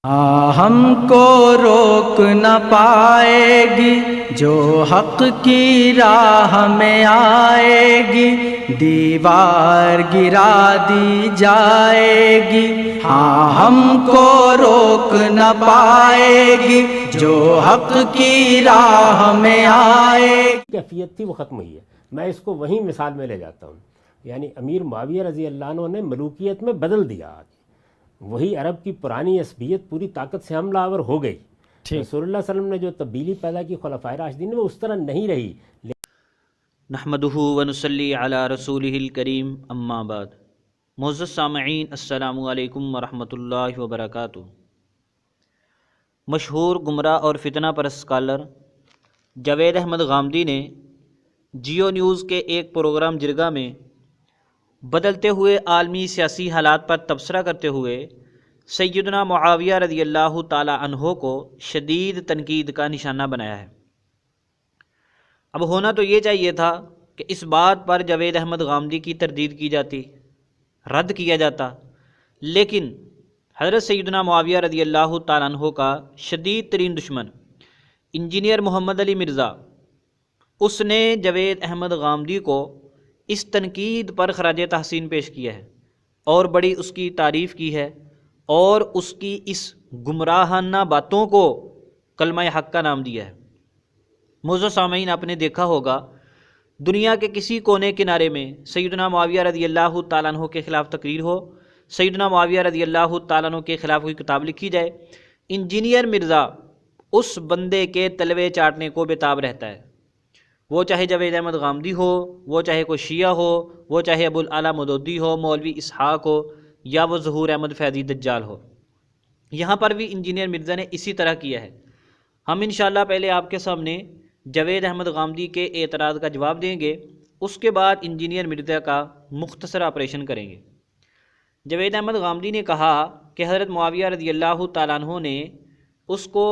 ہم کو روک نہ پائے گی جو حق کی راہ میں آئے گی، دیوار گرا دی جائے گی۔ ہم کو روک نہ پائے گی جو حق کی راہ میں آئے گی۔ کیفیت تھی وہ ختم ہوئی ہے۔ میں اس کو وہیں مثال میں لے جاتا ہوں، یعنی امیر معاویہ رضی اللہ عنہ نے ملوکیت میں بدل دیا، وہی عرب کی پرانی عصبیت پوری طاقت سے حملہ آور ہو گئی۔ رسول اللہ صلی اللہ علیہ وسلم نے جو تبدیلی پیدا کی خلفائے راشدین میں، وہ اس طرح نہیں رہی۔ نحمدہ ونصلی علی رسولہ الکریم، اما بعد۔ معزز سامعین، السلام علیکم ورحمۃ اللہ وبرکاتہ۔ مشہور گمراہ اور فتنہ پرست اسکالر جاوید احمد غامدی نے جیو نیوز کے ایک پروگرام جرگہ میں بدلتے ہوئے عالمی سیاسی حالات پر تبصرہ کرتے ہوئے سیدنا معاویہ رضی اللہ تعالی عنہ کو شدید تنقید کا نشانہ بنایا ہے۔ اب ہونا تو یہ چاہیے تھا کہ اس بات پر جاوید احمد غامدی کی تردید کی جاتی، رد کیا جاتا، لیکن حضرت سیدنا معاویہ رضی اللہ تعالی عنہ کا شدید ترین دشمن انجینئر محمد علی مرزا، اس نے جاوید احمد غامدی کو اس تنقید پر خراج تحسین پیش کیا ہے اور بڑی اس کی تعریف کی ہے، اور اس کی اس گمراہانہ باتوں کو کلمہ حق کا نام دیا ہے۔ معزز سامعین، آپ نے دیکھا ہوگا دنیا کے کسی کونے کنارے میں سیدنا معاویہ رضی اللہ تعالیٰ عنہ کے خلاف تقریر ہو، سیدنا معاویہ رضی اللہ تعالیٰ عنہ کے خلاف کوئی کتاب لکھی جائے، انجینئر مرزا اس بندے کے تلوے چاٹنے کو بےتاب رہتا ہے، وہ چاہے جاوید احمد غامدی ہو، وہ چاہے کوئی شیعہ ہو، وہ چاہے ابو الاعلیٰ مودودی ہو، مولوی اسحاق ہو، یا وہ ظہور احمد فیضی دجال ہو۔ یہاں پر بھی انجینئر مرزا نے اسی طرح کیا ہے۔ ہم انشاءاللہ پہلے آپ کے سامنے جاوید احمد غامدی کے اعتراض کا جواب دیں گے، اس کے بعد انجینئر مرزا کا مختصر آپریشن کریں گے۔ جاوید احمد غامدی نے کہا کہ حضرت معاویہ رضی اللہ تعالیٰ عنہ نے اس کو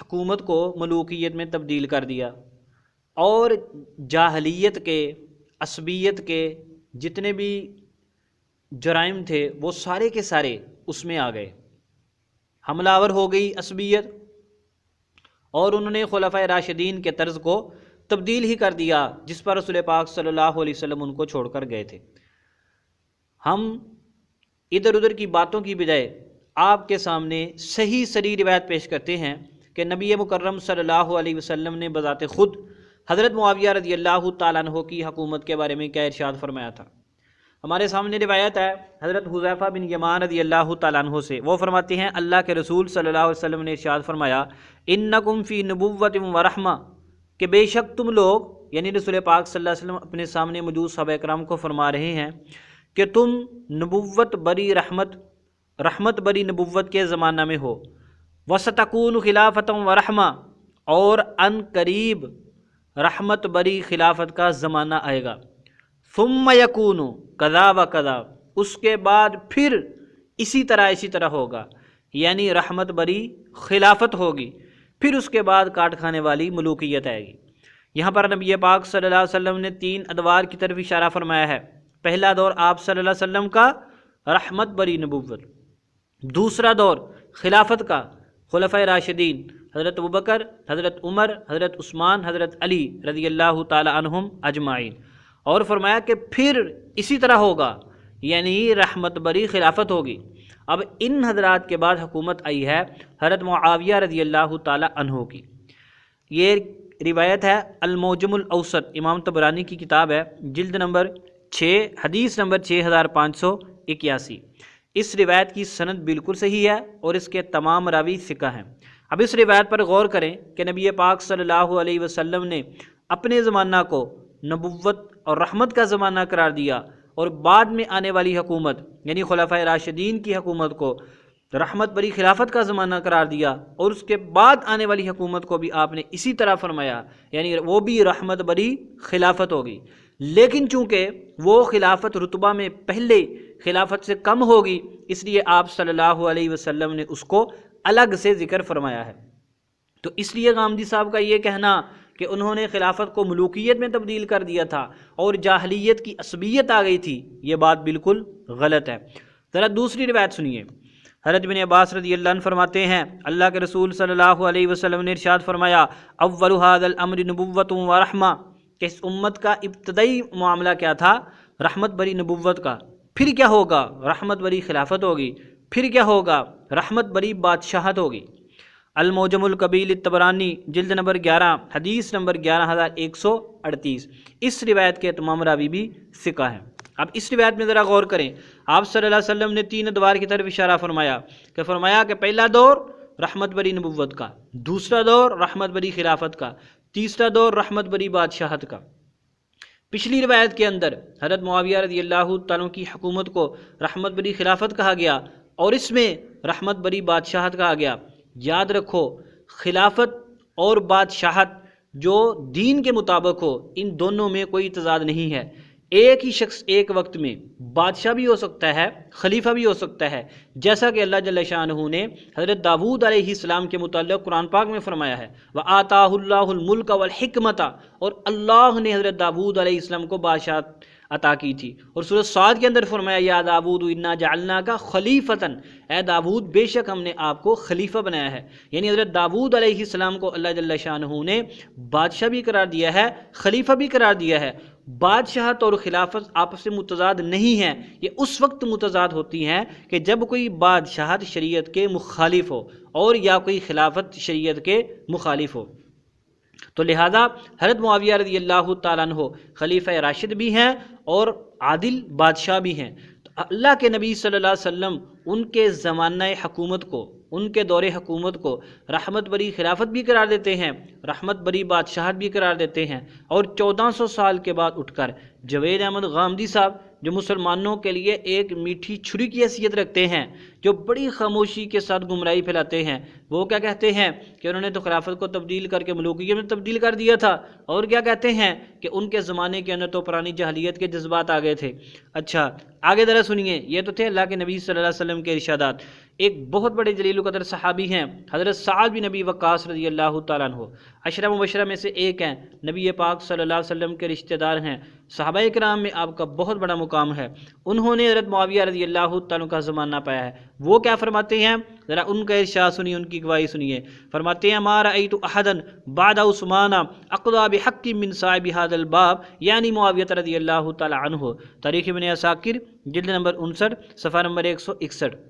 حکومت کو ملوکیت میں تبدیل کر دیا، اور جاہلیت کے، عصبیت کے جتنے بھی جرائم تھے وہ سارے کے سارے اس میں آ گئے، حملہ آور ہو گئی عصبیت، اور انہوں نے خلفائے راشدین کے طرز کو تبدیل ہی کر دیا جس پر رسول پاک صلی اللہ علیہ وسلم ان کو چھوڑ کر گئے تھے۔ ہم ادھر ادھر کی باتوں کی بجائے آپ کے سامنے صحیح سری روایت پیش کرتے ہیں کہ نبی مکرم صلی اللہ علیہ وسلم نے بذات خود حضرت معاویہ رضی اللہ تعالیٰ عنہ کی حکومت کے بارے میں کیا ارشاد فرمایا تھا۔ ہمارے سامنے روایت ہے حضرت حذیفہ بن یمان رضی اللہ تعالیٰ عنہ سے، وہ فرماتے ہیں اللہ کے رسول صلی اللہ علیہ وسلم نے ارشاد فرمایا، انکم فی نبوت و رحمہ، کہ بے شک تم لوگ، یعنی رسول پاک صلی اللہ علیہ وسلم اپنے سامنے موجود صحابہ اکرام کو فرما رہے ہیں کہ تم نبوت بری رحمت بری نبوت کے زمانہ میں ہو، وستکون خلافت و رحمہ، اور ان قریب رحمت بری خلافت کا زمانہ آئے گا، ثم یکون کذا و کذا، اس کے بعد پھر اسی طرح ہوگا، یعنی رحمت بری خلافت ہوگی، پھر اس کے بعد کاٹ کھانے والی ملوکیت آئے گی۔ یہاں پر نبی پاک صلی اللہ علیہ وسلم نے 3 ادوار کی طرف اشارہ فرمایا ہے۔ پہلا دور آپ صلی اللہ علیہ وسلم کا رحمت بری نبوت، دوسرا دور خلافت کا خلفائے راشدین حضرت ابوبکر، حضرت عمر، حضرت عثمان، حضرت علی رضی اللہ تعالی عنہم اجمعین، اور فرمایا کہ پھر اسی طرح ہوگا، یعنی رحمت بری خلافت ہوگی۔ اب ان حضرات کے بعد حکومت آئی ہے حضرت معاویہ رضی اللہ تعالی عنہ کی۔ یہ روایت ہے المعجم الاوسط، امام طبرانی کی کتاب ہے، جلد نمبر 6، حدیث نمبر 6581۔ اس روایت کی سند بالکل صحیح ہے اور اس کے تمام راوی ثقہ ہیں۔ اب اس روایت پر غور کریں کہ نبی پاک صلی اللہ علیہ وسلم نے اپنے زمانہ کو نبوت اور رحمت کا زمانہ قرار دیا، اور بعد میں آنے والی حکومت یعنی خلفائے راشدین کی حکومت کو رحمت بری خلافت کا زمانہ قرار دیا، اور اس کے بعد آنے والی حکومت کو بھی آپ نے اسی طرح فرمایا، یعنی وہ بھی رحمت بری خلافت ہوگی، لیکن چونکہ وہ خلافت رتبہ میں پہلے خلافت سے کم ہوگی، اس لیے آپ صلی اللہ علیہ وسلم نے اس کو الگ سے ذکر فرمایا ہے۔ تو اس لیے غامدی صاحب کا یہ کہنا کہ انہوں نے خلافت کو ملوکیت میں تبدیل کر دیا تھا اور جاہلیت کی عصبیت آ گئی تھی، یہ بات بالکل غلط ہے۔ ذرا دوسری روایت سنیے۔ حضرت بن عباس رضی اللہ عنہ فرماتے ہیں اللہ کے رسول صلی اللہ علیہ وسلم نے ارشاد فرمایا اول ھذا الامر نبوۃ و رحمہ، کہ اس امت کا ابتدائی معاملہ کیا تھا؟ رحمت بری نبوت کا، پھر کیا ہوگا؟ رحمت بری خلافت ہوگی، پھر کیا ہوگا؟ رحمت بری بادشاہت ہوگی۔ المعجم الکبیر طبرانی جلد نمبر 11 حدیث نمبر 11138۔ اس روایت کے تمام راوی بھی ثقہ ہیں۔ اب اس روایت میں ذرا غور کریں، آپ صلی اللہ علیہ وسلم نے 3 ادوار کی طرف اشارہ فرمایا کہ پہلا دور رحمت بری نبوت کا، دوسرا دور رحمت بری خلافت کا، تیسرا دور رحمت بری بادشاہت کا۔ پچھلی روایت کے اندر حضرت معاویہ رضی اللہ تعالیٰ کی حکومت کو رحمت بری خلافت کہا گیا اور اس میں رحمت بری بادشاہت کہا گیا۔ یاد رکھو، خلافت اور بادشاہت جو دین کے مطابق ہو، ان دونوں میں کوئی تضاد نہیں ہے۔ ایک ہی شخص ایک وقت میں بادشاہ بھی ہو سکتا ہے، خلیفہ بھی ہو سکتا ہے، جیسا کہ اللہ جل شانہ نے حضرت داؤد علیہ السلام کے متعلق قرآن پاک میں فرمایا ہے وَآتَاهُ اللَّهُ الْمُلْكَ وَالْحِكْمَةَ، اور اللہ نے حضرت داؤد علیہ السلام کو بادشاہت عطا کی تھی۔ اور سورۃ صاد کے اندر فرمایا یا داؤد انا جعلناک خلیفۃ، اے داؤد بے شک ہم نے آپ کو خلیفہ بنایا ہے۔ یعنی حضرت داؤد علیہ السلام کو اللہ جل شانہ نے بادشاہ بھی قرار دیا ہے، خلیفہ بھی قرار دیا ہے۔ بادشاہت اور خلافت آپس سے متضاد نہیں ہیں، یہ اس وقت متضاد ہوتی ہیں کہ جب کوئی بادشاہت شریعت کے مخالف ہو اور یا کوئی خلافت شریعت کے مخالف ہو۔ تو لہذا حضرت معاویہ رضی اللہ تعالیٰ عنہ خلیفہ راشد بھی ہیں اور عادل بادشاہ بھی ہیں۔ تو اللہ کے نبی صلی اللہ علیہ وسلم ان کے زمانہ حکومت کو، ان کے دور حکومت کو رحمت بری خلافت بھی قرار دیتے ہیں، رحمت بری بادشاہت بھی قرار دیتے ہیں۔ اور 1400 سال کے بعد اٹھ کر جوید احمد غامدی صاحب جو مسلمانوں کے لیے ایک میٹھی چھری کی حیثیت رکھتے ہیں، جو بڑی خاموشی کے ساتھ گمراہی پھیلاتے ہیں، وہ کیا کہتے ہیں کہ انہوں نے تو خلافت کو تبدیل کر کے ملوکیت میں تبدیل کر دیا تھا، اور کیا کہتے ہیں کہ ان کے زمانے کے اندر تو پرانی جاہلیت کے جذبات آ گئے تھے۔ اچھا آگے ذرا سنیے، یہ تو تھے اللہ کے نبی صلی اللہ علیہ وسلم کے ارشادات۔ ایک بہت بڑے جلیل القدر صحابی ہیں حضرت سعد بن نبی وقاص رضی اللہ تعالیٰ عنہ، عشرہ مبشرہ میں سے ایک ہیں، نبی پاک صلی اللہ علیہ وسلم کے رشتہ دار ہیں، صحابہ کرام میں آپ کا بہت بڑا مقام ہے۔ انہوں نے حضرت معاویہ رضی اللہ تعالیٰ کا زمانہ پایا ہے۔ وہ کیا فرماتے ہیں، ذرا ان کا ارشاد سنیے، ان کی گواہی سنیے۔ فرماتے ہیں ما رأیت احدا بعد عثمان اقضى بحق من صاحب هذا الباب، یعنی معاویہ رضی اللہ تعالیٰ عنہ، تاریخ ابن عساکر جلد نمبر 59 صفحہ نمبر 161۔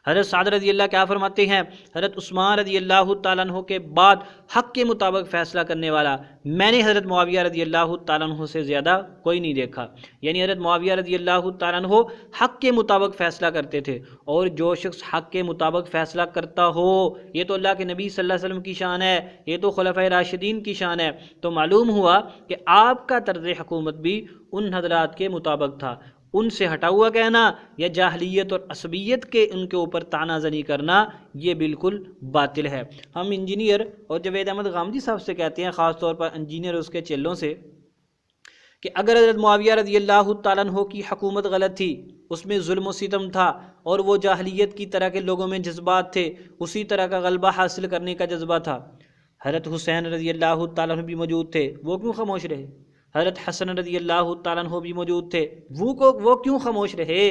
حضرت سعد رضی اللہ کیا فرماتے ہیں، حضرت عثمان رضی اللہ تعالیٰ عنہ کے بعد حق کے مطابق فیصلہ کرنے والا میں نے حضرت معاویہ رضی اللہ تعالیٰ عنہ سے زیادہ کوئی نہیں دیکھا۔ یعنی حضرت معاویہ رضی اللہ تعالیٰ عنہ حق کے مطابق فیصلہ کرتے تھے، اور جو شخص حق کے مطابق فیصلہ کرتا ہو، یہ تو اللہ کے نبی صلی اللہ علیہ وسلم کی شان ہے، یہ تو خلفائے راشدین کی شان ہے۔ تو معلوم ہوا کہ آپ کا طرز حکومت بھی ان حضرات کے مطابق تھا۔ ان سے ہٹا ہوا کہنا یا جاہلیت اور عصبیت کے ان کے اوپر طعنہ زنی کرنا یہ بالکل باطل ہے۔ ہم انجینئر اور جوید احمد غامدی صاحب سے کہتے ہیں، خاص طور پر انجینئر اور اس کے چیلوں سے، کہ اگر حضرت معاویہ رضی اللہ تعالیٰ عنہ کی حکومت غلط تھی، اس میں ظلم و ستم تھا، اور وہ جاہلیت کی طرح کے لوگوں میں جذبات تھے، اسی طرح کا غلبہ حاصل کرنے کا جذبہ تھا، حضرت حسین رضی اللہ تعالیٰ عنہ بھی موجود تھے، وہ کیوں خاموش رہے؟ حضرت حسن رضی اللہ تعالیٰ عنہ بھی موجود تھے، وہ کیوں خاموش رہے؟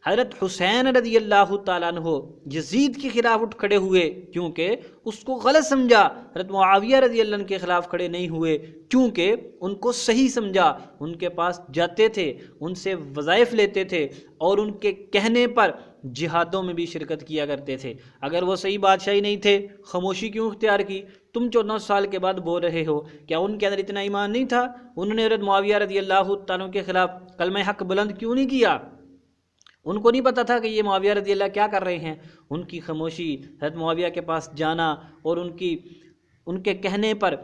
حضرت حسین رضی اللہ تعالیٰ عنہ یزید کے خلاف اٹھ کھڑے ہوئے کیونکہ اس کو غلط سمجھا، حضرت معاویہ رضی اللہ عنہ کے خلاف کھڑے نہیں ہوئے کیونکہ ان کو صحیح سمجھا، ان کے پاس جاتے تھے، ان سے وظائف لیتے تھے، اور ان کے کہنے پر جہادوں میں بھی شرکت کیا کرتے تھے۔ اگر وہ صحیح بادشاہی نہیں تھے، خاموشی کیوں اختیار کی؟ تم 14 سال کے بعد بول رہے ہو، کیا ان کے اندر اتنا ایمان نہیں تھا؟ انہوں نے حضرت معاویہ رضی اللہ تعالیٰ کے خلاف کلمہ حق بلند کیوں نہیں کیا؟ ان کو نہیں پتا تھا کہ یہ معاویہ رضی اللہ کیا کر رہے ہیں؟ ان کی خاموشی، حضرت معاویہ کے پاس جانا اور ان کے کہنے پر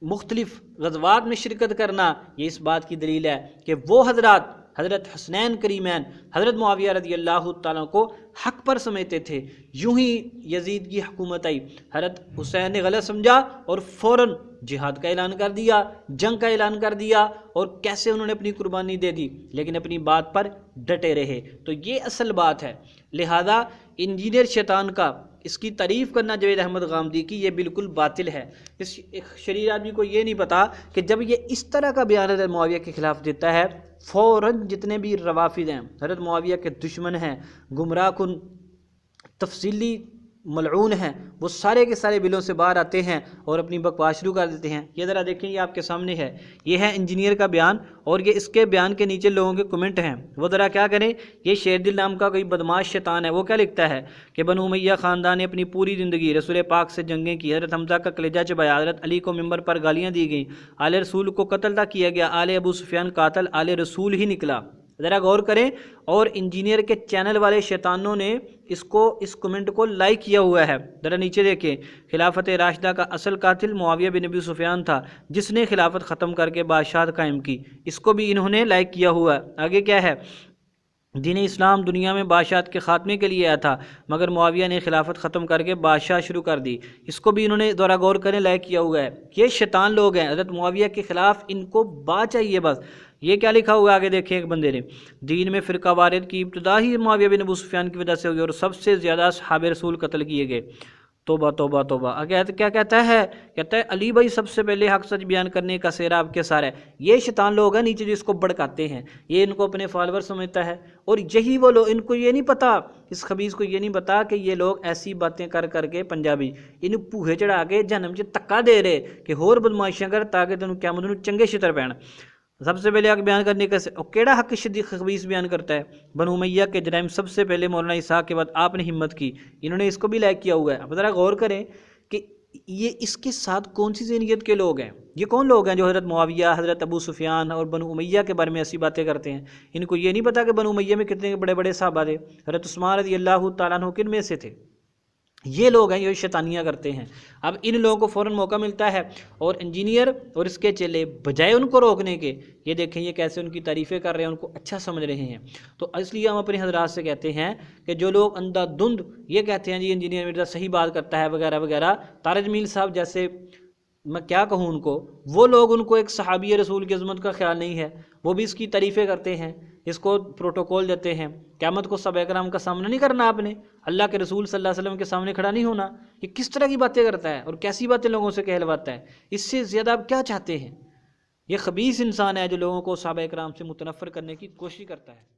مختلف غزوات میں شرکت کرنا، یہ اس بات کی دلیل ہے کہ وہ حضرات حضرت حسنین کریمین حضرت معاویہ رضی اللہ تعالیٰ کو حق پر سمجھتے تھے۔ یوں ہی یزید کی حکومت آئی، حضرت حسین نے غلط سمجھا اور فوراً جہاد کا اعلان کر دیا، جنگ کا اعلان کر دیا، اور کیسے انہوں نے اپنی قربانی دے دی، لیکن اپنی بات پر ڈٹے رہے۔ تو یہ اصل بات ہے۔ لہذا انجینئر شیطان کا اس کی تعریف کرنا جوید احمد غامدی کی یہ بالکل باطل ہے۔ اس شریر آدمی کو یہ نہیں پتا کہ جب یہ اس طرح کا بیان حضرت معاویہ کے خلاف دیتا ہے، فوراً جتنے بھی روافض ہیں، حضرت معاویہ کے دشمن ہیں، گمراہ کن تفصیلی ملعون ہیں، وہ سارے کے سارے بلوں سے باہر آتے ہیں اور اپنی بکواس شروع کر دیتے ہیں۔ یہ ذرا دیکھیں، یہ آپ کے سامنے ہے، یہ ہے انجینئر کا بیان، اور یہ اس کے بیان کے نیچے لوگوں کے کمنٹ ہیں۔ وہ ذرا کیا کریں، یہ شیر دل نام کا کوئی بدماش شیطان ہے، وہ کیا لکھتا ہے کہ بنو امیہ خاندان نے اپنی پوری زندگی رسول پاک سے جنگیں کی، حضرت حمزہ کا کلیجہ چبایا، حضرت علی کو ممبر پر گالیاں دی گئیں، آل رسول کو قتل تک کیا گیا، آل ابو سفیان قاتل آل رسول ہی نکلا۔ ذرا غور کریں، اور انجینئر کے چینل والے شیطانوں نے اس کمنٹ کو لائک کیا ہوا ہے۔ ذرا نیچے دیکھیں، خلافت راشدہ کا اصل قاتل معاویہ بن ابی سفیان تھا، جس نے خلافت ختم کر کے بادشاہت قائم کی، اس کو بھی انہوں نے لائک کیا ہوا ہے۔ آگے کیا ہے، دین اسلام دنیا میں بادشاہت کے خاتمے کے لیے آیا تھا، مگر معاویہ نے خلافت ختم کر کے بادشاہ شروع کر دی، اس کو بھی انہوں نے ذرا غور کریں لائک کیا ہوا ہے۔ یہ شیطان لوگ ہیں، حضرت معاویہ کے خلاف ان کو بات چاہیے بس۔ یہ کیا لکھا ہوا ہے آگے دیکھیں، ایک بندے نے، دین میں فرقہ وارد کی ابتدا ہی معاویہ بن ابو سفیان کی وجہ سے ہوئی اور سب سے زیادہ صحاب رسول قتل کیے گئے۔ توبہ توبہ توبہ۔ آگے کیا کہتا ہے، کہتا ہے علی بھائی سب سے پہلے حق سچ بیان کرنے کا سہرا آپ کے سار ہے۔ یہ شیطان لوگ ہیں نیچے جس کو بڑکاتے ہیں، یہ ان کو اپنے فالوور سمجھتا ہے، اور یہی وہ لوگ، ان کو یہ نہیں پتا، اس خبیث کو یہ نہیں پتا کہ یہ لوگ ایسی باتیں کر کر کے پنجابی ان پوہے چڑھا کے جہنم چ تکا دے رہے کہ ہور بدماشیاں کر تاکہ تینوں قیامت نوں چنگے چھتر پین۔ سب سے پہلے حق بیان کرنے کا اور کیڑا حق شدید خبیث بیان کرتا ہے، بنو امیہ کے جرائم سب سے پہلے مولانا اسحاق کے بعد آپ نے ہمت کی، انہوں نے اس کو بھی لائک کیا ہوا ہے۔ اب ذرا غور کریں کہ یہ اس کے ساتھ کون سی ذہنیت کے لوگ ہیں، یہ کون لوگ ہیں جو حضرت معاویہ، حضرت ابو سفیان اور بنو امیہ کے بارے میں ایسی باتیں کرتے ہیں۔ ان کو یہ نہیں پتا کہ بنو امیہ میں کتنے بڑے بڑے صحابہ تھے، حضرت عثمان رضی اللہ تعالیٰ عنہ کن میں سے تھے۔ یہ لوگ ہیں، یہ شیطانیاں کرتے ہیں۔ اب ان لوگوں کو فوراً موقع ملتا ہے، اور انجینئر اور اس کے چیلے بجائے ان کو روکنے کے، یہ دیکھیں یہ کیسے ان کی تعریفیں کر رہے ہیں، ان کو اچھا سمجھ رہے ہیں۔ تو اس لیے ہم اپنے حضرات سے کہتے ہیں کہ جو لوگ اندھا دھند یہ کہتے ہیں جی انجینئر مرزا صحیح بات کرتا ہے وغیرہ وغیرہ، طارق جمیل صاحب جیسے، میں کیا کہوں ان کو، وہ لوگ ان کو ایک صحابی رسول کی عظمت کا خیال نہیں ہے، وہ بھی اس کی تعریفیں کرتے ہیں، اس کو پروٹوکول دیتے ہیں۔ قیامت کو صحابہ کرام کا سامنا نہیں کرنا آپ نے، اللہ کے رسول صلی اللہ علیہ وسلم کے سامنے کھڑا نہیں ہونا۔ یہ کس طرح کی باتیں کرتا ہے اور کیسی باتیں لوگوں سے کہلواتا ہے، اس سے زیادہ آپ کیا چاہتے ہیں؟ یہ خبیث انسان ہے جو لوگوں کو صحابہ کرام سے متنفر کرنے کی کوشش کرتا ہے۔